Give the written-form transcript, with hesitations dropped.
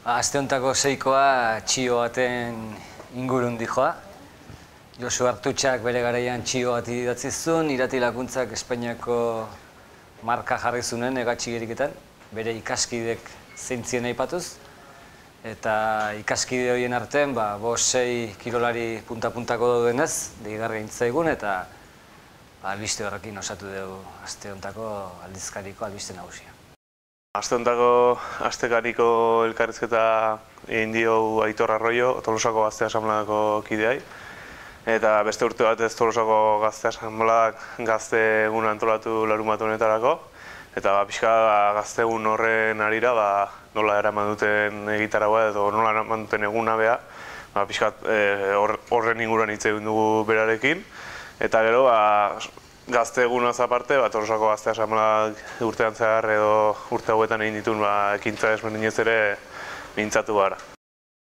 Aste hontako seikoa txio baten ingurun dijoa. Josu Artutxak bere garaian txio bat idatzi zuen, Irati Lakuntzak Espainiako marka jarri zunen egatxigeriketan, bere ikaskidek zeintzien aipatuz. Eta ikaskide horien artean, 5-6 kirolari punta-puntako daudenez, deigarri intzaigun eta albiste horrekin osatu dugu aste hontako aldizkariko albiste nagusia. Aste hontako astekariko elkarrizketa egin dio Aitor Arroyo, Tolosako Gazte Asanbladako kideai. Eta beste urte batez Tolosako Gazte Asanbladak gazte egun antolatu larunbat honetarako. Eta pixka gazte egun horren harira nola eraman duten egitaragoa edo nola eraman duten eguna beha. Pixka horren inguruan hitz egin dugu berarekin. Eta gero gazte egunaz aparte, Tolosako Gazte Asanbladak urtean zehar edo urte hauetan egin dituen ekintza desberdinez ere mintzatu gara.